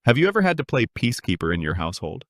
Have you ever had to play peacekeeper in your household?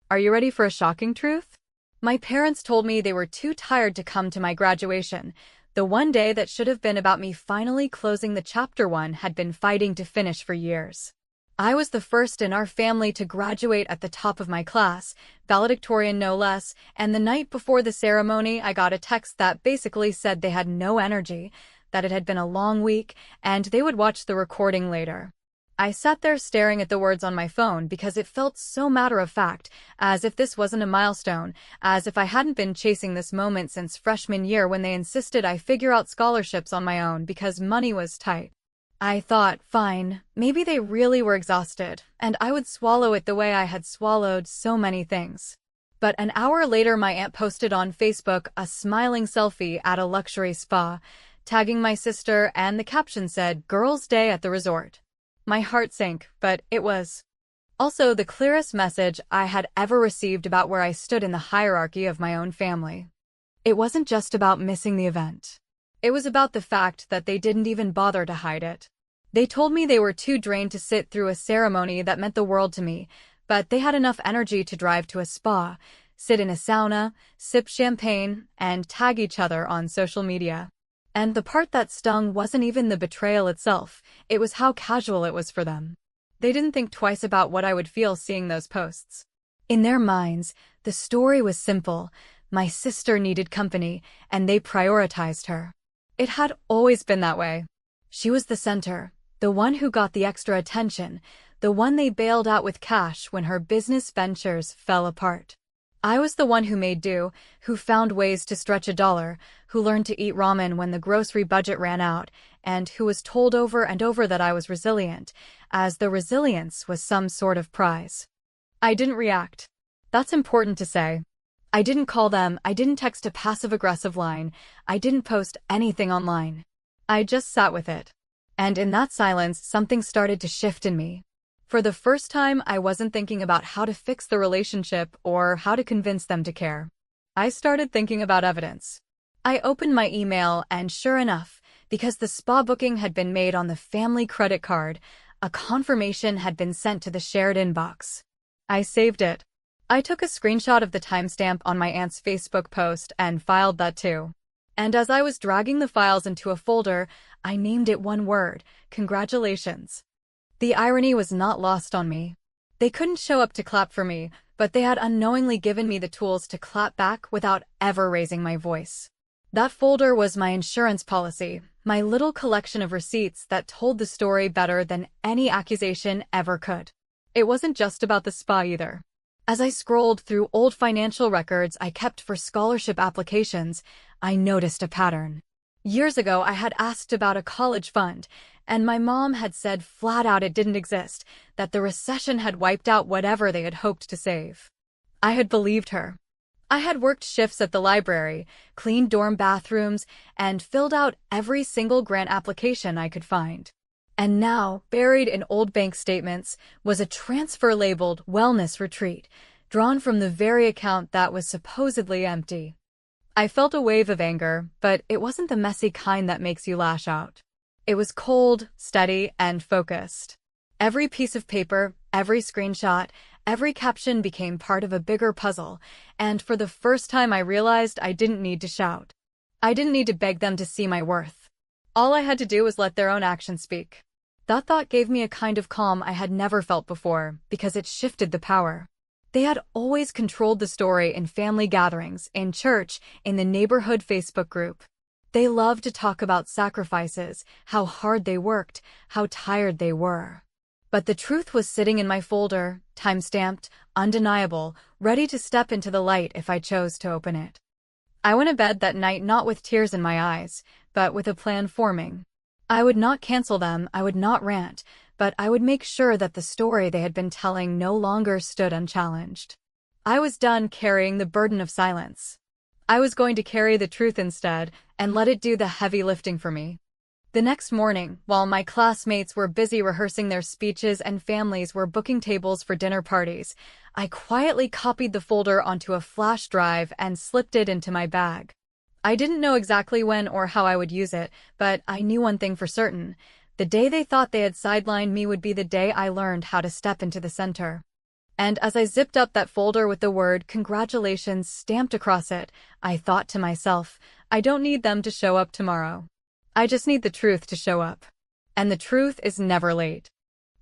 Are you ready for a shocking truth? My parents told me they were too tired to come to my graduation. The one day that should have been about me finally closing the chapter one had been fighting to finish for years. I was the first in our family to graduate at the top of my class, valedictorian no less, and the night before the ceremony I got a text that basically said they had no energy, that it had been a long week, and they would watch the recording later. I sat there staring at the words on my phone because it felt so matter-of-fact, as if this wasn't a milestone, as if I hadn't been chasing this moment since freshman year when they insisted I figure out scholarships on my own because money was tight. I thought, fine, maybe they really were exhausted, and I would swallow it the way I had swallowed so many things. But an hour later my aunt posted on Facebook a smiling selfie at a luxury spa, tagging my sister, and the caption said, "Girls' Day at the resort." My heart sank, but it was also the clearest message I had ever received about where I stood in the hierarchy of my own family. It wasn't just about missing the event. It was about the fact that they didn't even bother to hide it. They told me they were too drained to sit through a ceremony that meant the world to me, but they had enough energy to drive to a spa, sit in a sauna, sip champagne, and tag each other on social media. And the part that stung wasn't even the betrayal itself, it was how casual it was for them. They didn't think twice about what I would feel seeing those posts. In their minds, the story was simple. My sister needed company, and they prioritized her. It had always been that way. She was the center, the one who got the extra attention, the one they bailed out with cash when her business ventures fell apart. I was the one who made do, who found ways to stretch a dollar, who learned to eat ramen when the grocery budget ran out, and who was told over and over that I was resilient, as though resilience was some sort of prize. I didn't react. That's important to say. I didn't call them, I didn't text a passive-aggressive line, I didn't post anything online. I just sat with it. And in that silence, something started to shift in me. For the first time, I wasn't thinking about how to fix the relationship or how to convince them to care. I started thinking about evidence. I opened my email and sure enough, because the spa booking had been made on the family credit card, a confirmation had been sent to the shared inbox. I saved it. I took a screenshot of the timestamp on my aunt's Facebook post and filed that too. And as I was dragging the files into a folder, I named it one word: congratulations. The irony was not lost on me. They couldn't show up to clap for me, but they had unknowingly given me the tools to clap back without ever raising my voice. That folder was my insurance policy, my little collection of receipts that told the story better than any accusation ever could. It wasn't just about the spa either. As I scrolled through old financial records I kept for scholarship applications, I noticed a pattern. Years ago, I had asked about a college fund, and my mom had said flat out it didn't exist, that the recession had wiped out whatever they had hoped to save. I had believed her. I had worked shifts at the library, cleaned dorm bathrooms, and filled out every single grant application I could find. And now, buried in old bank statements, was a transfer labeled wellness retreat, drawn from the very account that was supposedly empty. I felt a wave of anger, but it wasn't the messy kind that makes you lash out. It was cold, steady, and focused. Every piece of paper, every screenshot, every caption became part of a bigger puzzle, and for the first time I realized I didn't need to shout. I didn't need to beg them to see my worth. All I had to do was let their own actions speak. That thought gave me a kind of calm I had never felt before, because it shifted the power. They had always controlled the story in family gatherings, in church, in the neighborhood Facebook group. They loved to talk about sacrifices, how hard they worked, how tired they were. But the truth was sitting in my folder, time-stamped, undeniable, ready to step into the light if I chose to open it. I went to bed that night not with tears in my eyes, but with a plan forming. I would not cancel them, I would not rant, but I would make sure that the story they had been telling no longer stood unchallenged. I was done carrying the burden of silence. I was going to carry the truth instead, and let it do the heavy lifting for me. The next morning, while my classmates were busy rehearsing their speeches and families were booking tables for dinner parties, I quietly copied the folder onto a flash drive and slipped it into my bag. I didn't know exactly when or how I would use it, but I knew one thing for certain. The day they thought they had sidelined me would be the day I learned how to step into the center. And as I zipped up that folder with the word "Congratulations" stamped across it, I thought to myself, I don't need them to show up tomorrow. I just need the truth to show up. And the truth is never late.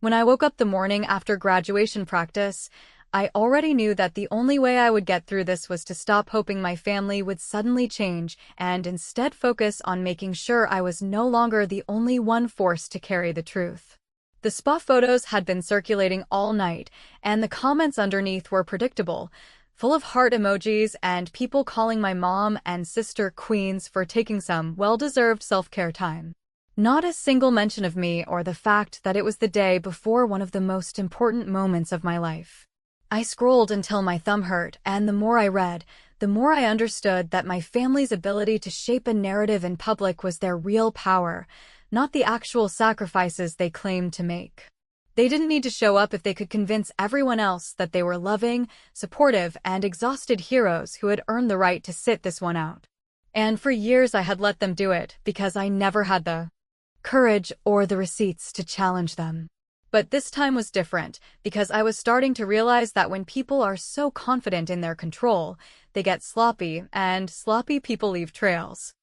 When I woke up the morning after graduation practice, I already knew that the only way I would get through this was to stop hoping my family would suddenly change and instead focus on making sure I was no longer the only one forced to carry the truth. The spa photos had been circulating all night, and the comments underneath were predictable, full of heart emojis and people calling my mom and sister queens for taking some well-deserved self-care time. Not a single mention of me or the fact that it was the day before one of the most important moments of my life. I scrolled until my thumb hurt, and the more I read, the more I understood that my family's ability to shape a narrative in public was their real power, not the actual sacrifices they claimed to make. They didn't need to show up if they could convince everyone else that they were loving, supportive, and exhausted heroes who had earned the right to sit this one out. And for years I had let them do it because I never had the courage or the receipts to challenge them. But this time was different, because I was starting to realize that when people are so confident in their control, they get sloppy, and sloppy people leave trails.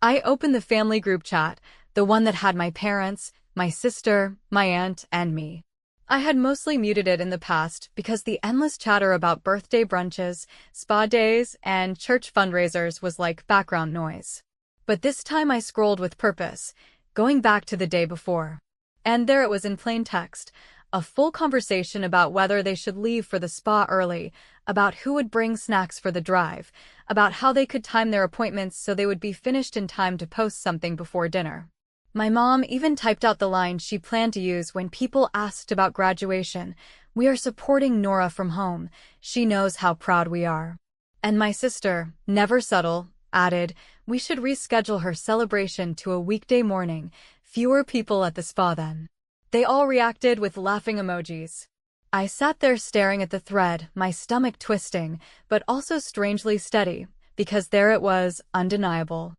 I opened the family group chat, the one that had my parents, my sister, my aunt, and me. I had mostly muted it in the past because the endless chatter about birthday brunches, spa days, and church fundraisers was like background noise. But this time I scrolled with purpose, going back to the day before. And there it was in plain text, a full conversation about whether they should leave for the spa early, about who would bring snacks for the drive, about how they could time their appointments so they would be finished in time to post something before dinner. My mom even typed out the line she planned to use when people asked about graduation. "We are supporting Nora from home. She knows how proud we are." And my sister, never subtle, added, "We should reschedule her celebration to a weekday morning. Fewer people at the spa then." They all reacted with laughing emojis. I sat there staring at the thread, my stomach twisting, but also strangely steady, because there it was, undeniable.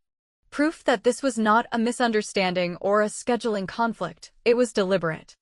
Proof that this was not a misunderstanding or a scheduling conflict, it was deliberate.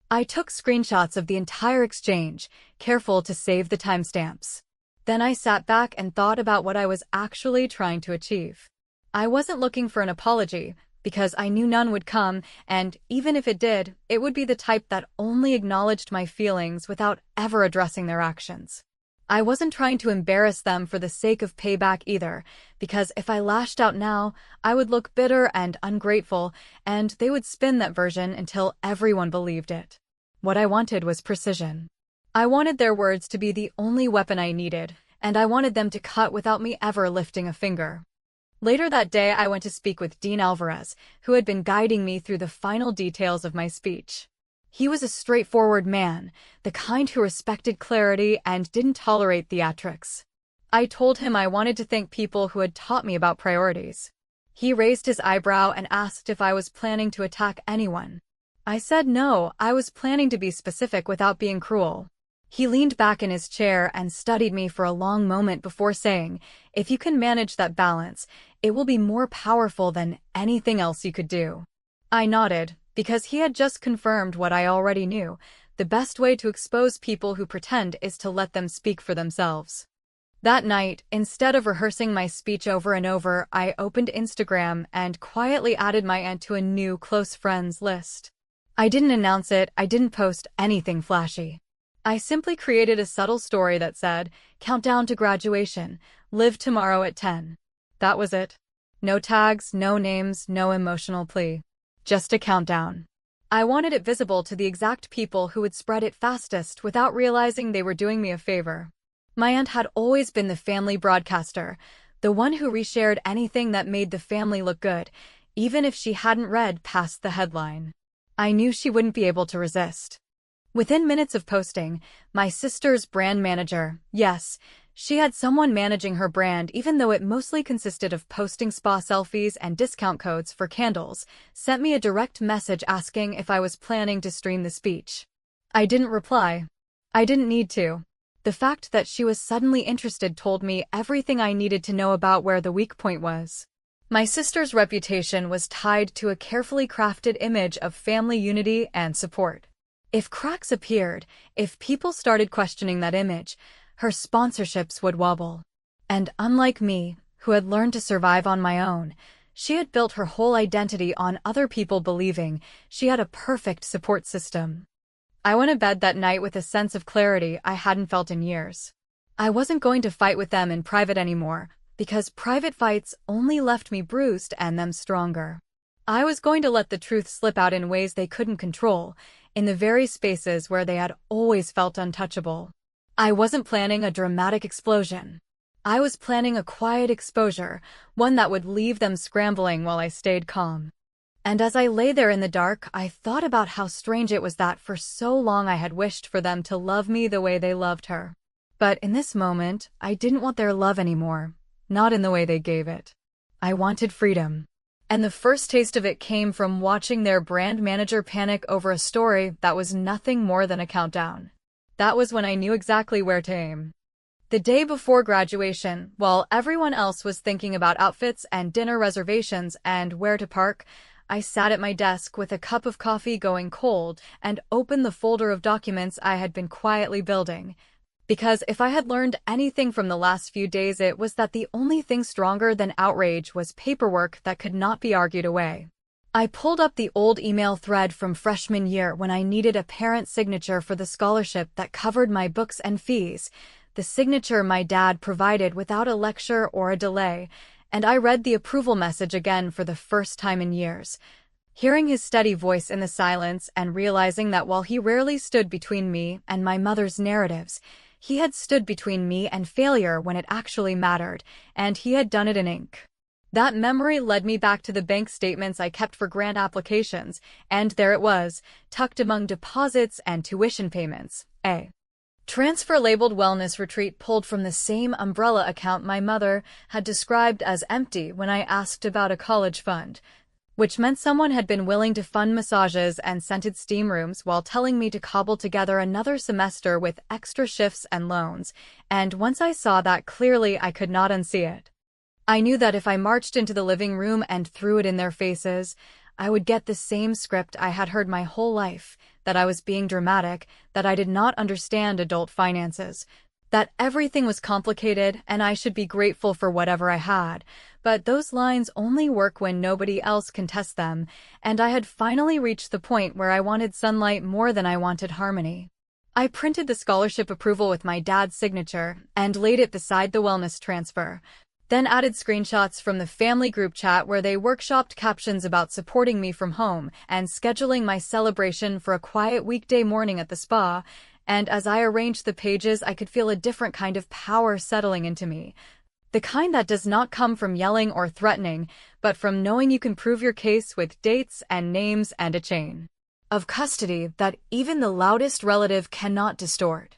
I took screenshots of the entire exchange, careful to save the timestamps. Then I sat back and thought about what I was actually trying to achieve. I wasn't looking for an apology, because I knew none would come, and even if it did, it would be the type that only acknowledged my feelings without ever addressing their actions. I wasn't trying to embarrass them for the sake of payback either, because if I lashed out now, I would look bitter and ungrateful, and they would spin that version until everyone believed it. What I wanted was precision. I wanted their words to be the only weapon I needed, and I wanted them to cut without me ever lifting a finger. Later that day, I went to speak with Dean Alvarez, who had been guiding me through the final details of my speech. He was a straightforward man, the kind who respected clarity and didn't tolerate theatrics. I told him I wanted to thank people who had taught me about priorities. He raised his eyebrow and asked if I was planning to attack anyone. I said no, I was planning to be specific without being cruel. He leaned back in his chair and studied me for a long moment before saying, "If you can manage that balance, it will be more powerful than anything else you could do." I nodded, because he had just confirmed what I already knew. The best way to expose people who pretend is to let them speak for themselves. That night, instead of rehearsing my speech over and over, I opened Instagram and quietly added my aunt to a new close friends list. I didn't announce it, I didn't post anything flashy. I simply created a subtle story that said, "Countdown to graduation, live tomorrow at 10. That was it. No tags, no names, no emotional plea. Just a countdown. I wanted it visible to the exact people who would spread it fastest without realizing they were doing me a favor. My aunt had always been the family broadcaster, the one who reshared anything that made the family look good, even if she hadn't read past the headline. I knew she wouldn't be able to resist. Within minutes of posting, my sister's brand manager, yes, she had someone managing her brand even though it mostly consisted of posting spa selfies and discount codes for candles, sent me a direct message asking if I was planning to stream the speech. I didn't reply. I didn't need to. The fact that she was suddenly interested told me everything I needed to know about where the weak point was. My sister's reputation was tied to a carefully crafted image of family unity and support. If cracks appeared, if people started questioning that image, her sponsorships would wobble. And unlike me, who had learned to survive on my own, she had built her whole identity on other people believing she had a perfect support system. I went to bed that night with a sense of clarity I hadn't felt in years. I wasn't going to fight with them in private anymore, because private fights only left me bruised and them stronger. I was going to let the truth slip out in ways they couldn't control, in the very spaces where they had always felt untouchable. I wasn't planning a dramatic explosion. I was planning a quiet exposure, one that would leave them scrambling while I stayed calm. And as I lay there in the dark, I thought about how strange it was that for so long I had wished for them to love me the way they loved her. But in this moment, I didn't want their love anymore, not in the way they gave it. I wanted freedom. And the first taste of it came from watching their brand manager panic over a story that was nothing more than a countdown. That was when I knew exactly where to aim. The day before graduation, while everyone else was thinking about outfits and dinner reservations and where to park, I sat at my desk with a cup of coffee going cold and opened the folder of documents I had been quietly building. Because if I had learned anything from the last few days, it was that the only thing stronger than outrage was paperwork that could not be argued away. I pulled up the old email thread from freshman year when I needed a parent signature for the scholarship that covered my books and fees, the signature my dad provided without a lecture or a delay, and I read the approval message again for the first time in years. Hearing his steady voice in the silence and realizing that while he rarely stood between me and my mother's narratives, he had stood between me and failure when it actually mattered, and he had done it in ink. That memory led me back to the bank statements I kept for grant applications, and there it was, tucked among deposits and tuition payments. A transfer labeled wellness retreat pulled from the same umbrella account my mother had described as empty when I asked about a college fund, which meant someone had been willing to fund massages and scented steam rooms while telling me to cobble together another semester with extra shifts and loans, and once I saw that clearly I could not unsee it. I knew that if I marched into the living room and threw it in their faces, I would get the same script I had heard my whole life, that I was being dramatic, that I did not understand adult finances, that everything was complicated and I should be grateful for whatever I had. But those lines only work when nobody else can test them, and I had finally reached the point where I wanted sunlight more than I wanted harmony. I printed the scholarship approval with my dad's signature and laid it beside the wellness transfer, then added screenshots from the family group chat where they workshopped captions about supporting me from home and scheduling my celebration for a quiet weekday morning at the spa, and as I arranged the pages I could feel a different kind of power settling into me. The kind that does not come from yelling or threatening, but from knowing you can prove your case with dates and names and a chain of custody that even the loudest relative cannot distort.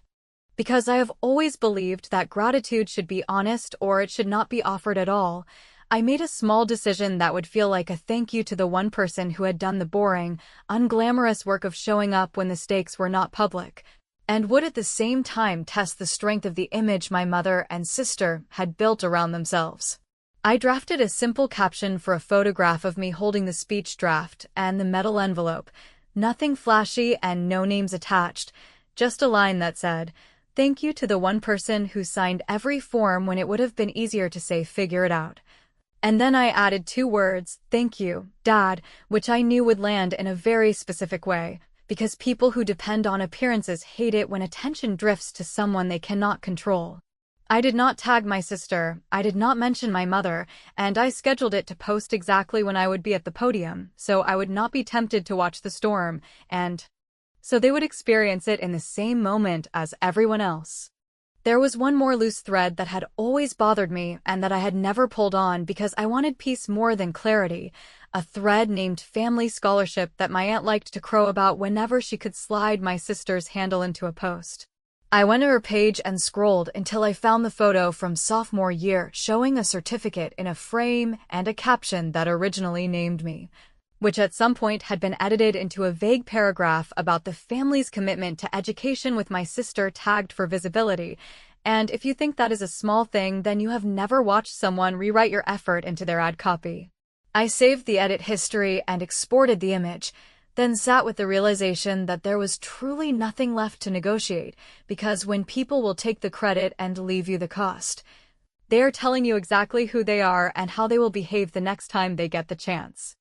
Because I have always believed that gratitude should be honest or it should not be offered at all, I made a small decision that would feel like a thank you to the one person who had done the boring, unglamorous work of showing up when the stakes were not public, and would at the same time test the strength of the image my mother and sister had built around themselves. I drafted a simple caption for a photograph of me holding the speech draft and the metal envelope, nothing flashy and no names attached, just a line that said, "Thank you to the one person who signed every form when it would have been easier to say figure it out." And then I added 2 words, "Thank you, Dad," which I knew would land in a very specific way, because people who depend on appearances hate it when attention drifts to someone they cannot control. I did not tag my sister, I did not mention my mother, and I scheduled it to post exactly when I would be at the podium, so I would not be tempted to watch the storm, and so they would experience it in the same moment as everyone else. There was one more loose thread that had always bothered me and that I had never pulled on because I wanted peace more than clarity, a thread named family scholarship that my aunt liked to crow about whenever she could slide my sister's handle into a post. I went to her page and scrolled until I found the photo from sophomore year showing a certificate in a frame and a caption that originally named me, which at some point had been edited into a vague paragraph about the family's commitment to education with my sister tagged for visibility, And if you think that is a small thing, then you have never watched someone rewrite your effort into their ad copy. I saved the edit history and exported the image, then sat with the realization that there was truly nothing left to negotiate, because when people will take the credit and leave you the cost, they are telling you exactly who they are and how they will behave the next time they get the chance.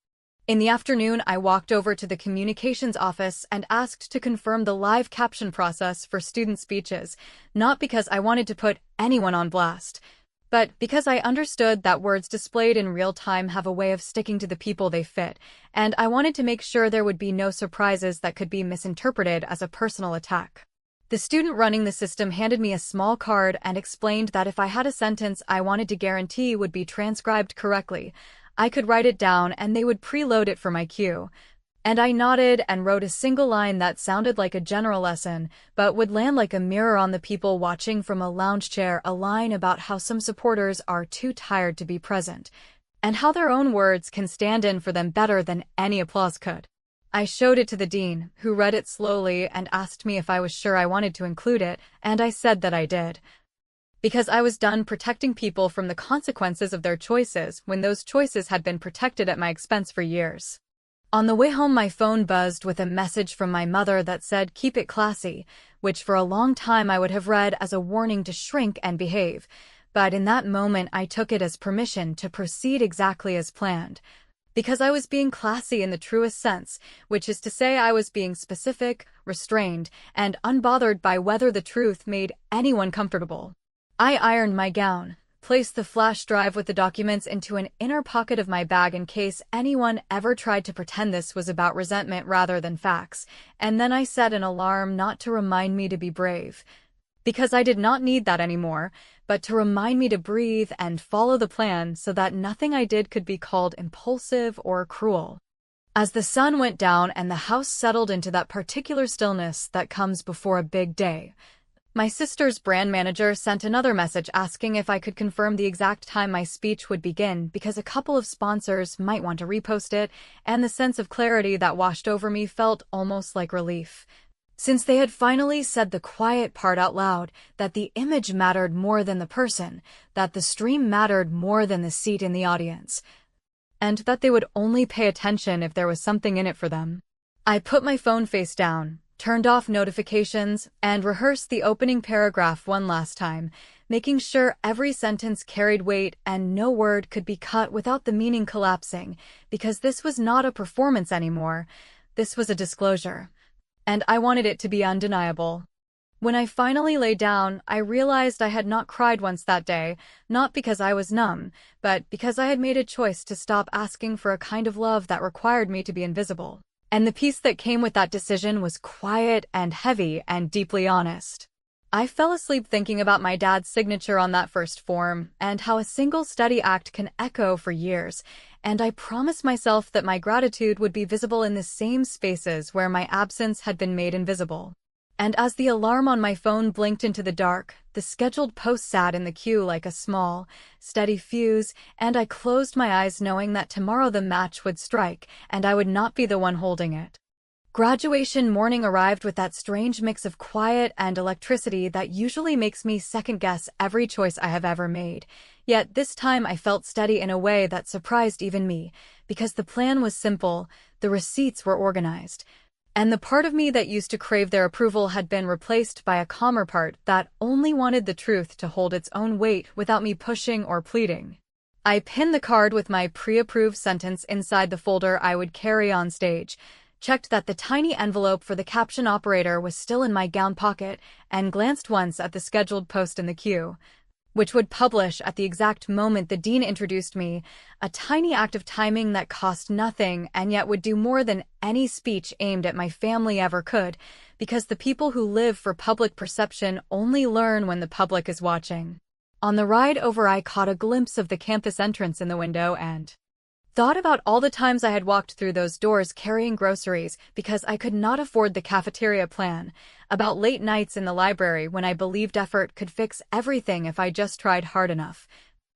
In the afternoon, I walked over to the communications office and asked to confirm the live caption process for student speeches, not because I wanted to put anyone on blast, but because I understood that words displayed in real time have a way of sticking to the people they fit, and I wanted to make sure there would be no surprises that could be misinterpreted as a personal attack. The student running the system handed me a small card and explained that if I had a sentence I wanted to guarantee would be transcribed correctly, I could write it down and they would preload it for my cue. And I nodded and wrote a single line that sounded like a general lesson, but would land like a mirror on the people watching from a lounge chair, a line about how some supporters are too tired to be present, and how their own words can stand in for them better than any applause could. I showed it to the dean, who read it slowly and asked me if I was sure I wanted to include it, and I said that I did. Because I was done protecting people from the consequences of their choices when those choices had been protected at my expense for years. On the way home, my phone buzzed with a message from my mother that said, "Keep it classy," which for a long time I would have read as a warning to shrink and behave. But in that moment, I took it as permission to proceed exactly as planned. Because I was being classy in the truest sense, which is to say I was being specific, restrained, and unbothered by whether the truth made anyone comfortable. I ironed my gown, placed the flash drive with the documents into an inner pocket of my bag in case anyone ever tried to pretend this was about resentment rather than facts, and then I set an alarm not to remind me to be brave, because I did not need that anymore, but to remind me to breathe and follow the plan so that nothing I did could be called impulsive or cruel. As the sun went down and the house settled into that particular stillness that comes before a big day, my sister's brand manager sent another message asking if I could confirm the exact time my speech would begin because a couple of sponsors might want to repost it, and the sense of clarity that washed over me felt almost like relief. Since they had finally said the quiet part out loud, that the image mattered more than the person, that the stream mattered more than the seat in the audience, and that they would only pay attention if there was something in it for them. I put my phone face down, turned off notifications, and rehearsed the opening paragraph one last time, making sure every sentence carried weight and no word could be cut without the meaning collapsing, because this was not a performance anymore, this was a disclosure, and I wanted it to be undeniable. When I finally lay down, I realized I had not cried once that day, not because I was numb, but because I had made a choice to stop asking for a kind of love that required me to be invisible. And the peace that came with that decision was quiet and heavy and deeply honest. I fell asleep thinking about my dad's signature on that first form and how a single steady act can echo for years, and I promised myself that my gratitude would be visible in the same spaces where my absence had been made invisible. And as the alarm on my phone blinked into the dark, the scheduled post sat in the queue like a small, steady fuse, and I closed my eyes knowing that tomorrow the match would strike, and I would not be the one holding it. Graduation morning arrived with that strange mix of quiet and electricity that usually makes me second-guess every choice I have ever made. Yet this time I felt steady in a way that surprised even me, because the plan was simple, the receipts were organized, and the part of me that used to crave their approval had been replaced by a calmer part that only wanted the truth to hold its own weight without me pushing or pleading. I pinned the card with my pre-approved sentence inside the folder I would carry on stage, checked that the tiny envelope for the caption operator was still in my gown pocket, and glanced once at the scheduled post in the queue, which would publish at the exact moment the dean introduced me, a tiny act of timing that cost nothing and yet would do more than any speech aimed at my family ever could, because the people who live for public perception only learn when the public is watching. On the ride over, I caught a glimpse of the campus entrance in the window and thought about all the times I had walked through those doors carrying groceries because I could not afford the cafeteria plan, about late nights in the library when I believed effort could fix everything if I just tried hard enough,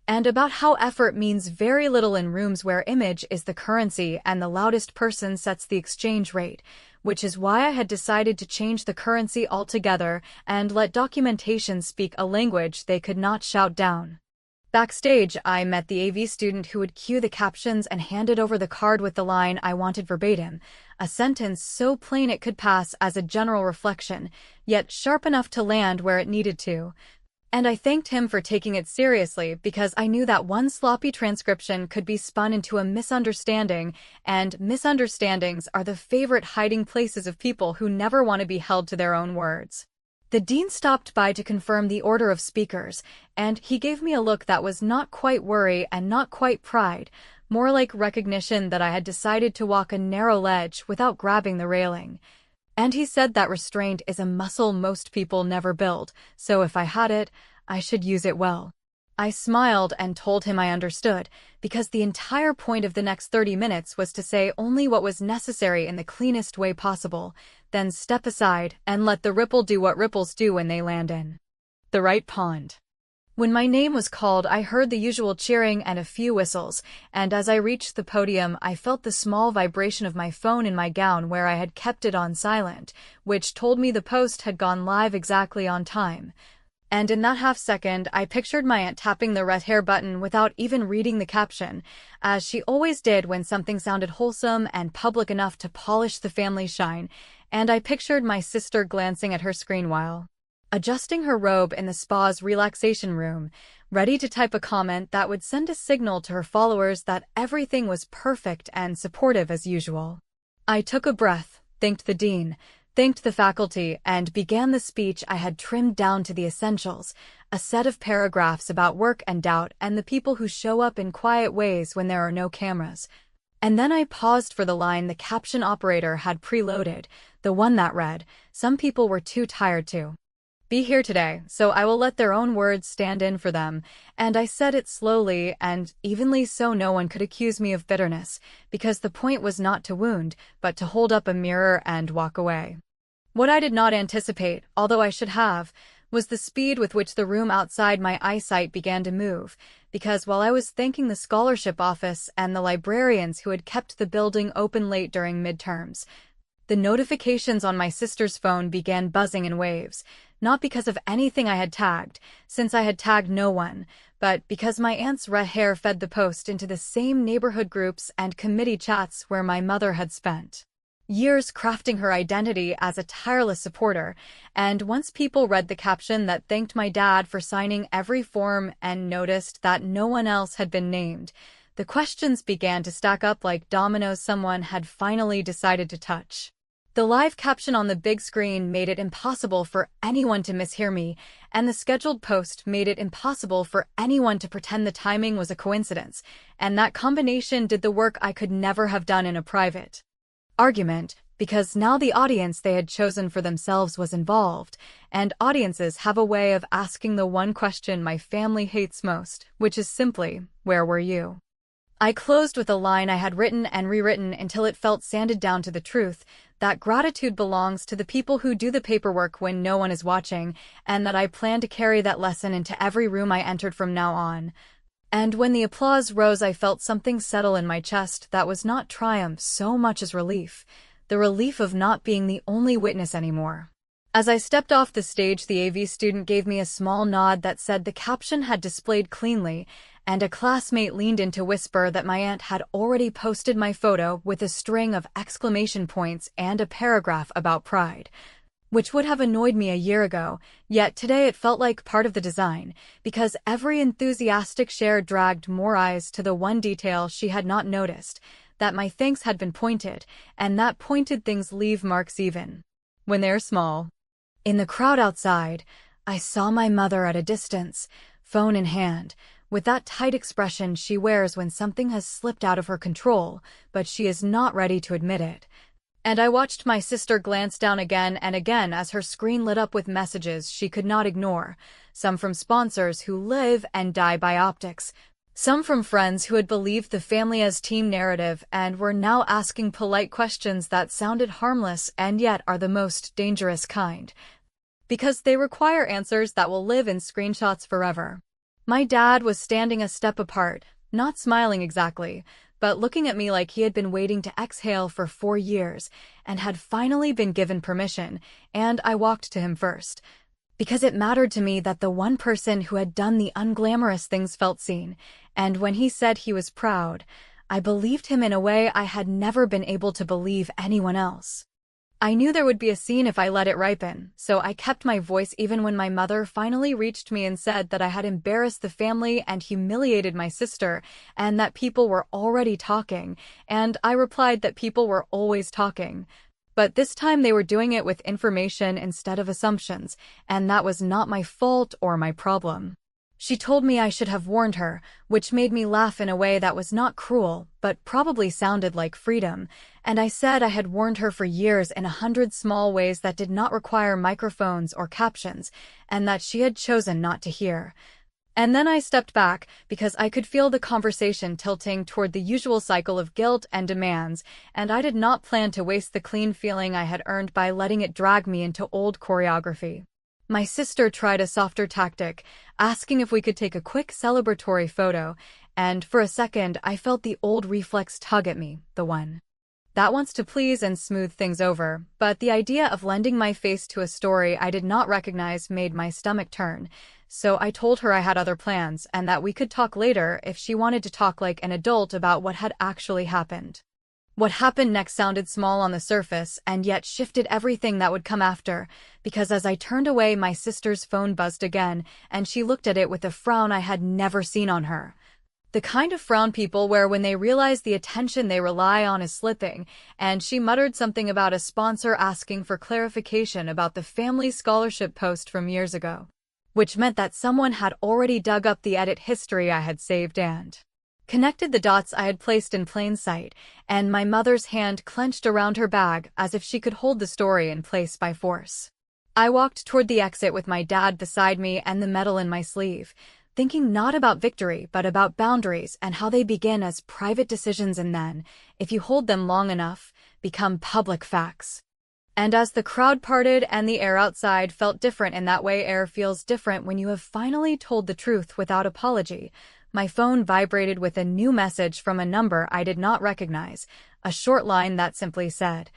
and about how effort means very little in rooms where image is the currency and the loudest person sets the exchange rate, which is why I had decided to change the currency altogether and let documentation speak a language they could not shout down. Backstage, I met the AV student who would cue the captions and handed over the card with the line I wanted verbatim, a sentence so plain it could pass as a general reflection, yet sharp enough to land where it needed to. And I thanked him for taking it seriously because I knew that one sloppy transcription could be spun into a misunderstanding, and misunderstandings are the favorite hiding places of people who never want to be held to their own words. The dean stopped by to confirm the order of speakers, and he gave me a look that was not quite worry and not quite pride, more like recognition that I had decided to walk a narrow ledge without grabbing the railing. And he said that restraint is a muscle most people never build, so if I had it, I should use it well. I smiled and told him I understood, because the entire point of the next 30 minutes was to say only what was necessary in the cleanest way possible, then step aside and let the ripple do what ripples do when they land in the right pond. When my name was called, I heard the usual cheering and a few whistles, and as I reached the podium, I felt the small vibration of my phone in my gown where I had kept it on silent, which told me the post had gone live exactly on time. And in that half-second, I pictured my aunt tapping the red hair button without even reading the caption, as she always did when something sounded wholesome and public enough to polish the family shine, and I pictured my sister glancing at her screen while adjusting her robe in the spa's relaxation room, ready to type a comment that would send a signal to her followers that everything was perfect and supportive as usual. I took a breath, thanked the dean, thanked the faculty, and began the speech I had trimmed down to the essentials, a set of paragraphs about work and doubt and the people who show up in quiet ways when there are no cameras. And then I paused for the line the caption operator had preloaded, the one that read, "Some people were too tired to be here today, so I will let their own words stand in for them," and I said it slowly and evenly so no one could accuse me of bitterness, because the point was not to wound, but to hold up a mirror and walk away. What I did not anticipate, although I should have, was the speed with which the room outside my eyesight began to move, because while I was thanking the scholarship office and the librarians who had kept the building open late during midterms, the notifications on my sister's phone began buzzing in waves, not because of anything I had tagged, since I had tagged no one, but because my aunt's red hair fed the post into the same neighborhood groups and committee chats where my mother had spent years crafting her identity as a tireless supporter, and once people read the caption that thanked my dad for signing every form and noticed that no one else had been named, the questions began to stack up like dominoes someone had finally decided to touch. The live caption on the big screen made it impossible for anyone to mishear me, and the scheduled post made it impossible for anyone to pretend the timing was a coincidence, and that combination did the work I could never have done in a private argument, because now the audience they had chosen for themselves was involved, and audiences have a way of asking the one question my family hates most, which is simply, "Where were you?" I closed with a line I had written and rewritten until it felt sanded down to the truth, that gratitude belongs to the people who do the paperwork when no one is watching, and that I plan to carry that lesson into every room I entered from now on. And when the applause rose, I felt something settle in my chest that was not triumph so much as relief, the relief of not being the only witness anymore. As I stepped off the stage, the AV student gave me a small nod that said the caption had displayed cleanly, and a classmate leaned in to whisper that my aunt had already posted my photo with a string of exclamation points and a paragraph about pride, which would have annoyed me a year ago, yet today it felt like part of the design, because every enthusiastic share dragged more eyes to the one detail she had not noticed, that my thanks had been pointed, and that pointed things leave marks even when they're small. In the crowd outside, I saw my mother at a distance, phone in hand, with that tight expression she wears when something has slipped out of her control, but she is not ready to admit it. And I watched my sister glance down again and again as her screen lit up with messages she could not ignore, some from sponsors who live and die by optics, some from friends who had believed the family as team narrative and were now asking polite questions that sounded harmless and yet are the most dangerous kind, because they require answers that will live in screenshots forever. My dad was standing a step apart, not smiling exactly, but looking at me like he had been waiting to exhale for 4 years and had finally been given permission, and I walked to him first. Because it mattered to me that the one person who had done the unglamorous things felt seen, and when he said he was proud, I believed him in a way I had never been able to believe anyone else. I knew there would be a scene if I let it ripen, so I kept my voice even when my mother finally reached me and said that I had embarrassed the family and humiliated my sister, and that people were already talking, and I replied that people were always talking. But this time they were doing it with information instead of assumptions, and that was not my fault or my problem. She told me I should have warned her, which made me laugh in a way that was not cruel, but probably sounded like freedom, and I said I had warned her for years in 100 small ways that did not require microphones or captions, and that she had chosen not to hear. And then I stepped back, because I could feel the conversation tilting toward the usual cycle of guilt and demands, and I did not plan to waste the clean feeling I had earned by letting it drag me into old choreography. My sister tried a softer tactic, asking if we could take a quick celebratory photo, and for a second I felt the old reflex tug at me, the one that wants to please and smooth things over, but the idea of lending my face to a story I did not recognize made my stomach turn, so I told her I had other plans and that we could talk later if she wanted to talk like an adult about what had actually happened. What happened next sounded small on the surface and yet shifted everything that would come after, because as I turned away my sister's phone buzzed again, and she looked at it with a frown I had never seen on her. The kind of frown people wear when they realize the attention they rely on is slipping, and she muttered something about a sponsor asking for clarification about the family scholarship post from years ago, which meant that someone had already dug up the edit history I had saved and connected the dots I had placed in plain sight, and my mother's hand clenched around her bag as if she could hold the story in place by force. I walked toward the exit with my dad beside me and the medal in my sleeve, thinking not about victory but about boundaries and how they begin as private decisions and then, if you hold them long enough, become public facts. And as the crowd parted and the air outside felt different in that way air feels different when you have finally told the truth without apology, my phone vibrated with a new message from a number I did not recognize, a short line that simply said,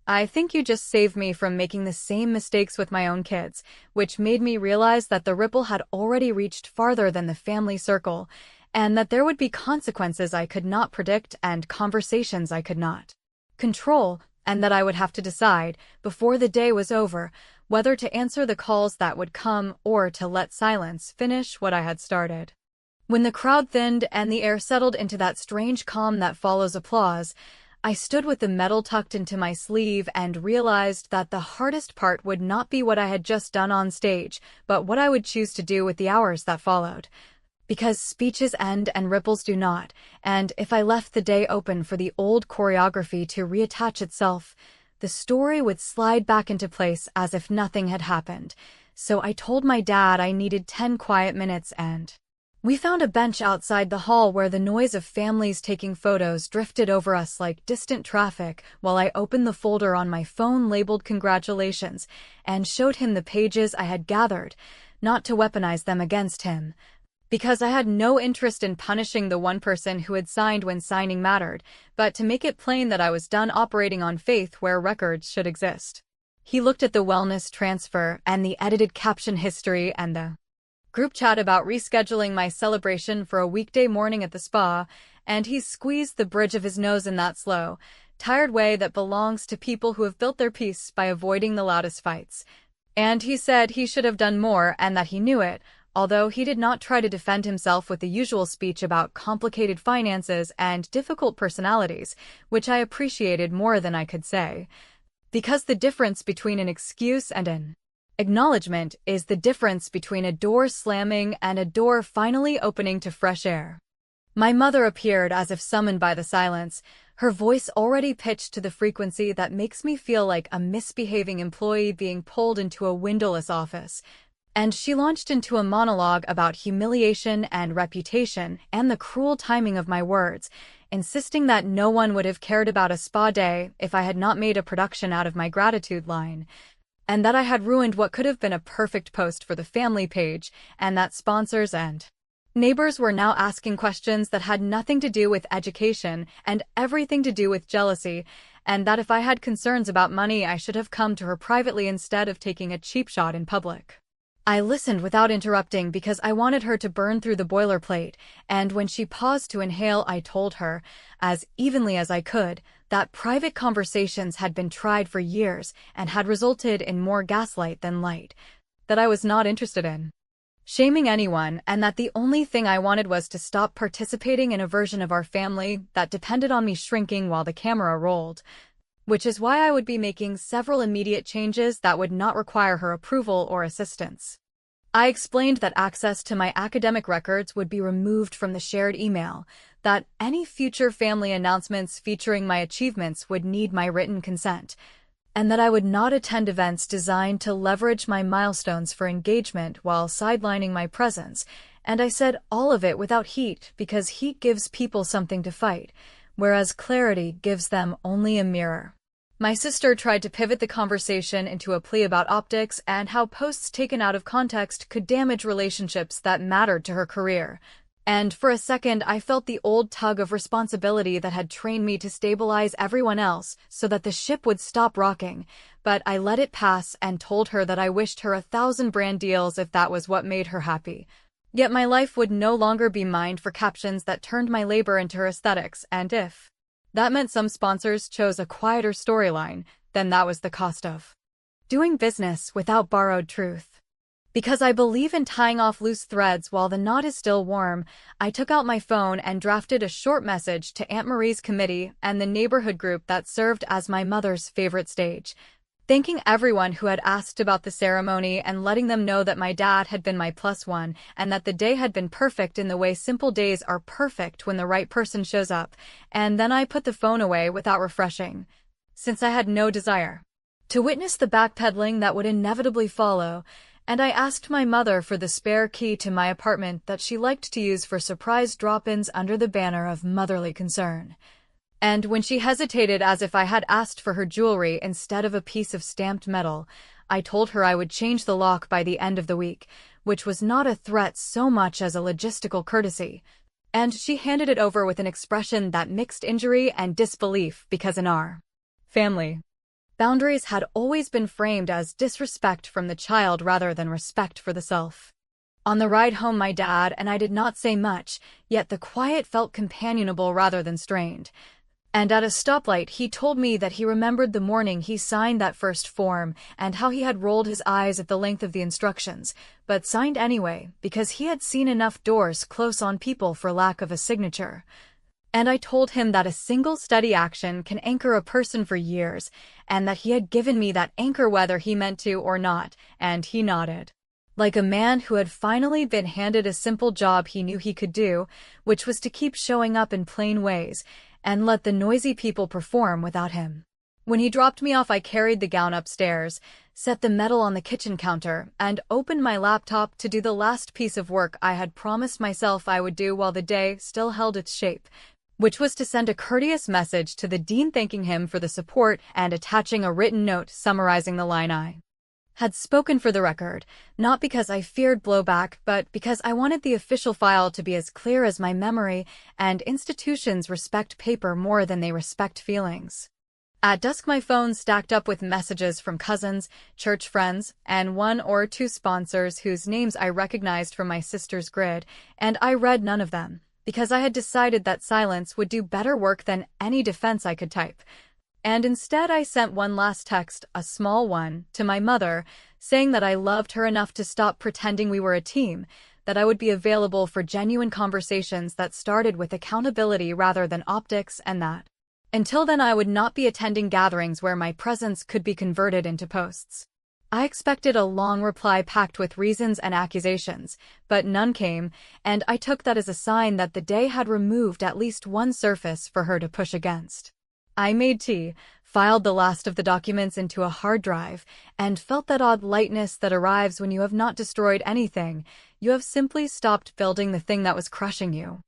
"I think you just saved me from making the same mistakes with my own kids," which made me realize that the ripple had already reached farther than the family circle, and that there would be consequences I could not predict and conversations I could not control, and that I would have to decide, before the day was over, whether to answer the calls that would come or to let silence finish what I had started. When the crowd thinned and the air settled into that strange calm that follows applause, I stood with the medal tucked into my sleeve and realized that the hardest part would not be what I had just done on stage, but what I would choose to do with the hours that followed. Because speeches end and ripples do not, and if I left the day open for the old choreography to reattach itself, the story would slide back into place as if nothing had happened. So I told my dad I needed 10 quiet minutes and we found a bench outside the hall where the noise of families taking photos drifted over us like distant traffic while I opened the folder on my phone labeled congratulations and showed him the pages I had gathered, not to weaponize them against him, because I had no interest in punishing the one person who had signed when signing mattered, but to make it plain that I was done operating on faith where records should exist. He looked at the wellness transfer and the edited caption history and the group chat about rescheduling my celebration for a weekday morning at the spa, and he squeezed the bridge of his nose in that slow, tired way that belongs to people who have built their peace by avoiding the loudest fights. And he said he should have done more and that he knew it, although he did not try to defend himself with the usual speech about complicated finances and difficult personalities, which I appreciated more than I could say. Because the difference between an excuse and an acknowledgement is the difference between a door slamming and a door finally opening to fresh air. My mother appeared as if summoned by the silence, her voice already pitched to the frequency that makes me feel like a misbehaving employee being pulled into a windowless office. And she launched into a monologue about humiliation and reputation and the cruel timing of my words, insisting that no one would have cared about a spa day if I had not made a production out of my gratitude line, and that I had ruined what could have been a perfect post for the family page, and that sponsors and Neighbors were now asking questions that had nothing to do with education and everything to do with jealousy, and that if I had concerns about money, I should have come to her privately instead of taking a cheap shot in public. I listened without interrupting because I wanted her to burn through the boilerplate, and when she paused to inhale, I told her, as evenly as I could, that private conversations had been tried for years and had resulted in more gaslight than light, that I was not interested in shaming anyone, and that the only thing I wanted was to stop participating in a version of our family that depended on me shrinking while the camera rolled, which is why I would be making several immediate changes that would not require her approval or assistance. I explained that access to my academic records would be removed from the shared email, that any future family announcements featuring my achievements would need my written consent, and that I would not attend events designed to leverage my milestones for engagement while sidelining my presence, and I said all of it without heat because heat gives people something to fight, whereas clarity gives them only a mirror. My sister tried to pivot the conversation into a plea about optics and how posts taken out of context could damage relationships that mattered to her career. And for a second, I felt the old tug of responsibility that had trained me to stabilize everyone else so that the ship would stop rocking, but I let it pass and told her that I wished her 1,000 brand deals if that was what made her happy. Yet my life would no longer be mined for captions that turned my labor into her aesthetics, and if that meant some sponsors chose a quieter storyline, then that was the cost of doing business without borrowed truth. Because I believe in tying off loose threads while the knot is still warm, I took out my phone and drafted a short message to Aunt Marie's committee and the neighborhood group that served as my mother's favorite stage, thanking everyone who had asked about the ceremony and letting them know that my dad had been my +1 and that the day had been perfect in the way simple days are perfect when the right person shows up, and then I put the phone away without refreshing, since I had no desire to witness the backpedaling that would inevitably follow, and I asked my mother for the spare key to my apartment that she liked to use for surprise drop-ins under the banner of motherly concern. And when she hesitated as if I had asked for her jewelry instead of a piece of stamped metal, I told her I would change the lock by the end of the week, which was not a threat so much as a logistical courtesy, and she handed it over with an expression that mixed injury and disbelief because in our family, boundaries had always been framed as disrespect from the child rather than respect for the self. On the ride home, my dad and I did not say much, yet the quiet felt companionable rather than strained. And at a stoplight, he told me that he remembered the morning he signed that first form and how he had rolled his eyes at the length of the instructions, but signed anyway because he had seen enough doors close on people for lack of a signature. And I told him that a single steady action can anchor a person for years, and that he had given me that anchor whether he meant to or not, and he nodded, like a man who had finally been handed a simple job he knew he could do, which was to keep showing up in plain ways, and let the noisy people perform without him. When he dropped me off, I carried the gown upstairs, set the metal on the kitchen counter, and opened my laptop to do the last piece of work I had promised myself I would do while the day still held its shape, which was to send a courteous message to the dean thanking him for the support and attaching a written note summarizing the line I had spoken for the record, not because I feared blowback, but because I wanted the official file to be as clear as my memory, and institutions respect paper more than they respect feelings. At dusk, my phone stacked up with messages from cousins, church friends, and 1 or 2 sponsors whose names I recognized from my sister's grid, and I read none of them, because I had decided that silence would do better work than any defense I could type. And instead I sent one last text, a small one, to my mother, saying that I loved her enough to stop pretending we were a team, that I would be available for genuine conversations that started with accountability rather than optics, and that until then I would not be attending gatherings where my presence could be converted into posts. I expected a long reply packed with reasons and accusations, but none came, and I took that as a sign that the day had removed at least one surface for her to push against. I made tea, filed the last of the documents into a hard drive, and felt that odd lightness that arrives when you have not destroyed anything, you have simply stopped building the thing that was crushing you.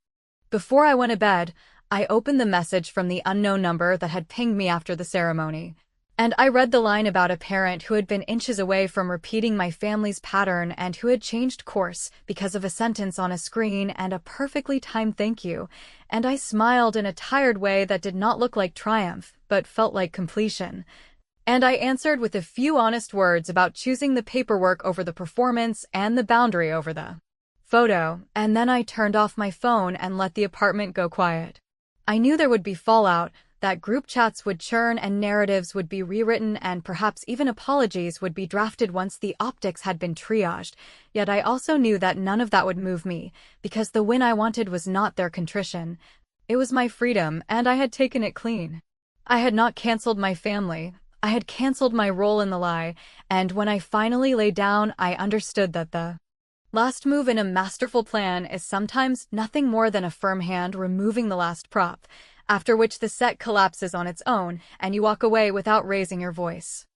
Before I went to bed, I opened the message from the unknown number that had pinged me after the ceremony. And I read the line about a parent who had been inches away from repeating my family's pattern and who had changed course because of a sentence on a screen and a perfectly timed thank you, and I smiled in a tired way that did not look like triumph, but felt like completion. And I answered with a few honest words about choosing the paperwork over the performance and the boundary over the photo, and then I turned off my phone and let the apartment go quiet. I knew there would be fallout, that group chats would churn and narratives would be rewritten and perhaps even apologies would be drafted once the optics had been triaged, yet I also knew that none of that would move me, because the win I wanted was not their contrition. It was my freedom, and I had taken it clean. I had not canceled my family. I had canceled my role in the lie, and when I finally lay down, I understood that the last move in a masterful plan is sometimes nothing more than a firm hand removing the last prop, after which the set collapses on its own and you walk away without raising your voice.